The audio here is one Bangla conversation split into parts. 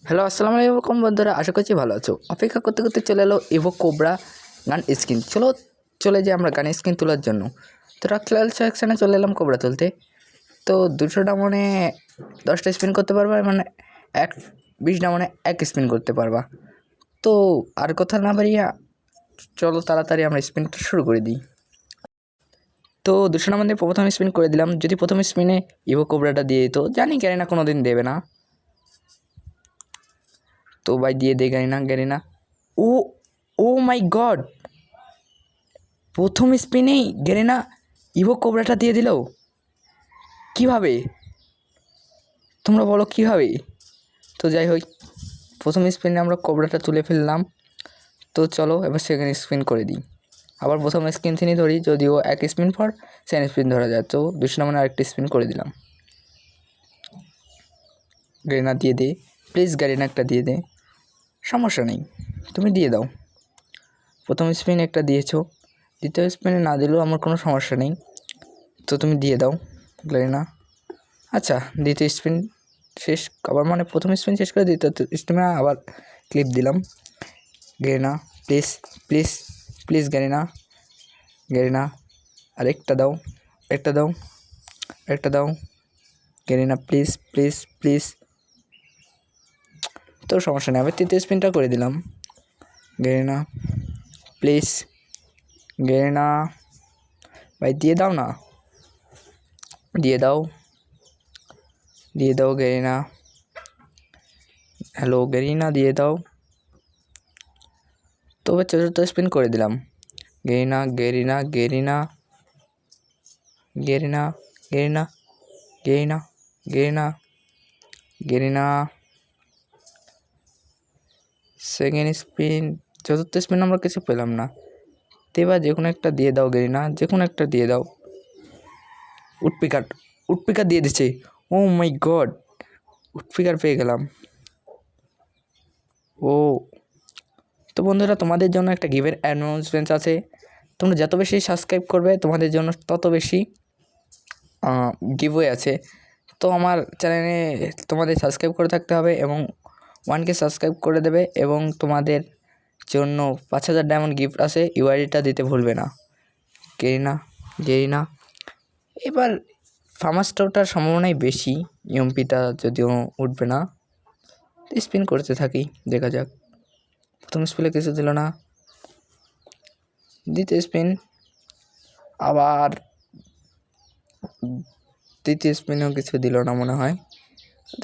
হ্যালো, আসসালামু আলাইকুম বন্ধুরা, আশা করছি ভালো আছো। অপেক্ষা করতে করতে চলে এলো ইভো কোবরা গান স্কিন। চলে যাই আমরা গান স্কিন তোলার জন্য। তো রাখলাল সেকশানে চলে এলাম কোবরা তুলতে। তো 200 ডায়মন্ডে 10টা স্পিন করতে পারবা, মানে 20 ডায়মন্ডে 1 স্পিন করতে পারবা। তো আর কথা না বাড়িয়ে চলো তাড়াতাড়ি আমরা স্পিনটা শুরু করে দিই। তো 200 ডায়মন্ডে প্রথম স্পিন করে দিলাম। যদি প্রথম স্পিনে ইভো কোবরাটা দিয়ে দিত, জানি ক্যারি না কোনো দিন দেবে না। তো ভাই দিয়ে দে গ্যারিনা। ও ও মাই গড, প্রথম স্পিনেই গ্যারিনা ইভো কোবরাটা দিয়ে দিল। কিভাবে তোমরা বলো কিভাবে? তো যাই হোক, প্রথম স্পিনে আমরা কোবরাটা তুলে ফেললাম। তো চলো এবার সেকেন্ড স্পিন করে দিই। আবার প্রথম স্পিন থেকে ধরি, যদিও এক স্পিন পর সেকেন্ড স্পিন ধরা যায়। তো 200 মানে আরেকটা স্পিন করে দিলাম। গ্যারিনা দিয়ে দে প্লিজ, গ্যারিনা একটা দিয়ে দে, সমস্যা নেই, তুমি দিয়ে দাও। প্রথম স্পিন একটা দিয়েছো, দ্বিতীয় স্পিনে না দিলেও আমার কোনো সমস্যা নেই। তো তুমি দিয়ে দাও গ্যারিনা। আচ্ছা, দ্বিতীয় স্পিন শেষ আবার, মানে প্রথম স্পিন শেষ করে দ্বিতীয় স্পিনে আবার ক্লিপ দিলাম। Garena please please please, Garena আরেকটা দাও, একটা দাও গ্যারিনা প্লিজ প্লিজ প্লিজ। তো সমস্যা নেই, আবার তৃতীয় স্পিনটা করে দিলাম। গ্যারিনা প্লিজ, গ্যারিনা ভাই দিয়ে দাও না, দিয়ে দাও গ্যারিনা। হ্যালো গ্যারিনা, দিয়ে দাও। তো এবার চতুর্থ স্পিন করে দিলাম। Garena Garena Garena Garena Garena Garena Garena Garena second spin, চতুর্থ স্পিন আমরা কিছু পেলাম না। তো এবার যে কোনো একটা দিয়ে দাও গ্যারিনা, যে কোনো একটা দিয়ে দাও। উডপিকার দিয়ে দিচ্ছে। ও মাই গড, উডপিকার পেয়ে গেলাম। ও, তো বন্ধুরা তোমাদের জন্য একটা গিভের অ্যানাউন্সমেন্ট আছে। তোমরা যত বেশি সাবস্ক্রাইব করবে তোমাদের জন্য তত বেশি গিভওয়ে আছে। তো আমার চ্যানেলে তোমাদের সাবস্ক্রাইব করে থাকতে হবে এবং 1K সাবস্ক্রাইব করে দেবে, এবং তোমাদের জন্য 5000 ডায়মন্ড গিফট আছে। ইউআইডিটা দিতে ভুলবে না। গেরিনা এবার ফার্মাসটা ওঠার সম্ভাবনাই বেশি, ইএমপিটা যদিও উঠবে না। স্পিন করতে থাকি, দেখা যাক। প্রথম স্পিনে কিছু দিল না, দ্বিতীয় স্পিন, আবার তৃতীয় স্পিনেও কিছু দিল না মনে হয়,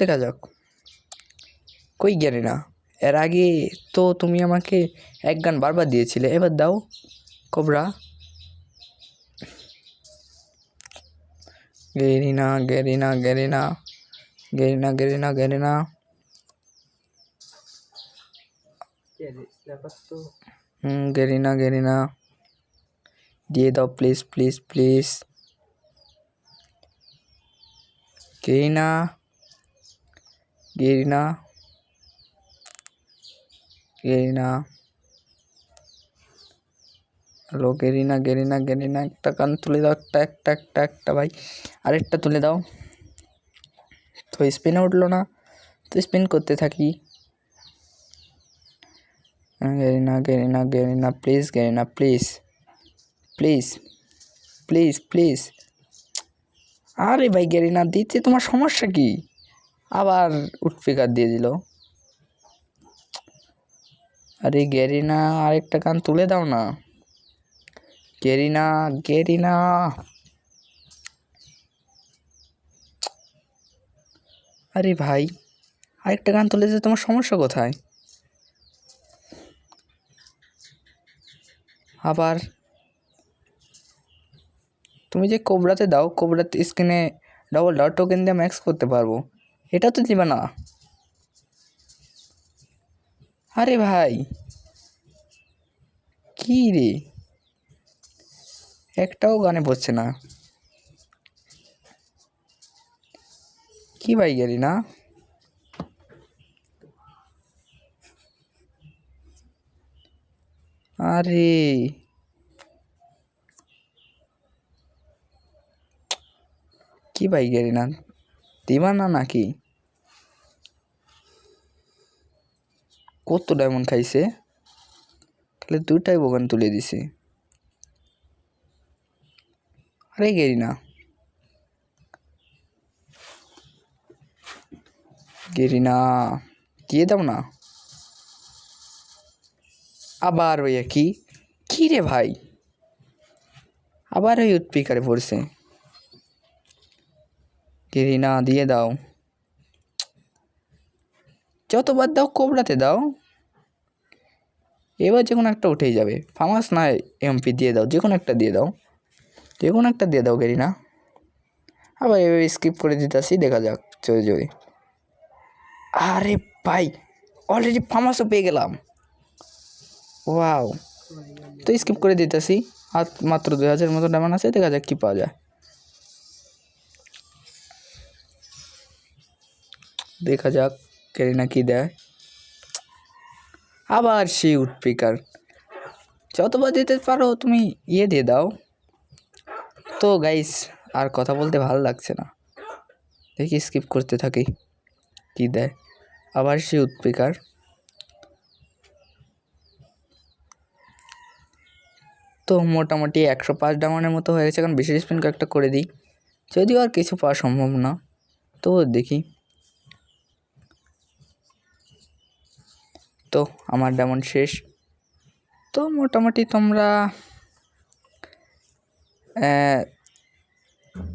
দেখা যাক। কই গ্যারিনা, এর আগে তো তুমি আমাকে এক গান বারবার দিয়েছিলে, এবার দাও cobra. Garena Garena Garena Garena Garena Garena Garena Garena দিয়ে দাও please please please. Garena Garena Garena hello Garena Garena Garena একটা গান তুলে দাও, একটা ভাই, আরেকটা তুলে দাও। তো স্পিনে উঠলো না, তো স্পিন করতে থাকি। Garena Garena Garena please, Garena please please please please. আরে ভাই গ্যারিনা দিতে তোমার সমস্যা কি? আবার উডপিকার দিয়ে দিল। আরে গ্যারিনা আরেকটা গান তুলে দাও না, গ্যারিনা গ্যারিনা। আরে ভাই আরেকটা গান তুলে দিতে তোমার সমস্যা কোথায়? আবার তুমি যে কোবরাতে দাও, কোবরাতে স্ক্রিনে ডবল ডট টোকেন দিয়ে ম্যাক্স করতে পারবো, এটা তো দিবে না। আরে ভাই কি রে, একটাও গানে পড়ছে না। কি ভাই গ্যারিনা, আরে কি ভাই গ্যারিনা, দিবা না নাকি? কত ডায়মন্ড খাইছে, তাহলে 2টাই বোগান তুলে দিছে। আরে গেরিনা, গেরিনা দিয়ে দাও না। আবার ভাইয়া কি কি রে ভাই, আবার ওই উৎপিকারে পড়ছে। গেরিনা দিয়ে দাও, যতবার দাও কোবরাতে দাও, এবার যে কোনো একটা উঠেই যাবে। ফামাস না এমপি দিয়ে দাও, যে কোনো একটা দিয়ে দাও, যে কোনো একটা দিয়ে দাও গেরিনা। আবার এভাবে স্কিপ করে দিতেছি, দেখা যাক জোরে জোরে। আরে ভাই অলরেডি ফামাসও পেয়ে গেলাম, ওয়াও। তো স্কিপ করে দিতেছি, আর মাত্র 2000 মতো ডায়মন্ড আছে, দেখা যাক কী পাওয়া যায়। দেখা যাক গেরিনা কী দেয়। আবার সেই উডপিকার, যতবার দিতে পারো তুমি দিয়ে দাও। তো গাইস আর কথা বলতে ভালো লাগছে না, দেখি স্কিপ করতে থাকি কী দেয়। আবার সেই উডপিকার, তো মোটামুটি 105 ডায়মন্ডের মতো হয়ে গেছে। এখন বেশি স্পিন একটা করে দিই, যদিও আর কিছু পাওয়া সম্ভব না, তো দেখি। তো আমার ডায়মন্ড শেষ। তো মোটামুটি তোমরা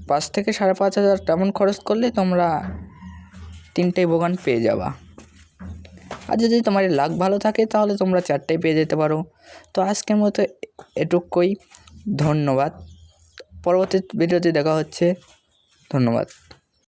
5 থেকে 5,500 ডায়মন্ড খরচ করলে তোমরা 3টাই বোগান পেয়ে যাবা। আর যদি তোমার লাক ভালো থাকে তাহলে তোমরা 4টাই পেয়ে যেতে পারো। তো আজকের মতো এটুকুই, ধন্যবাদ। পরবর্তী ভিডিওতে দেখা হচ্ছে, ধন্যবাদ।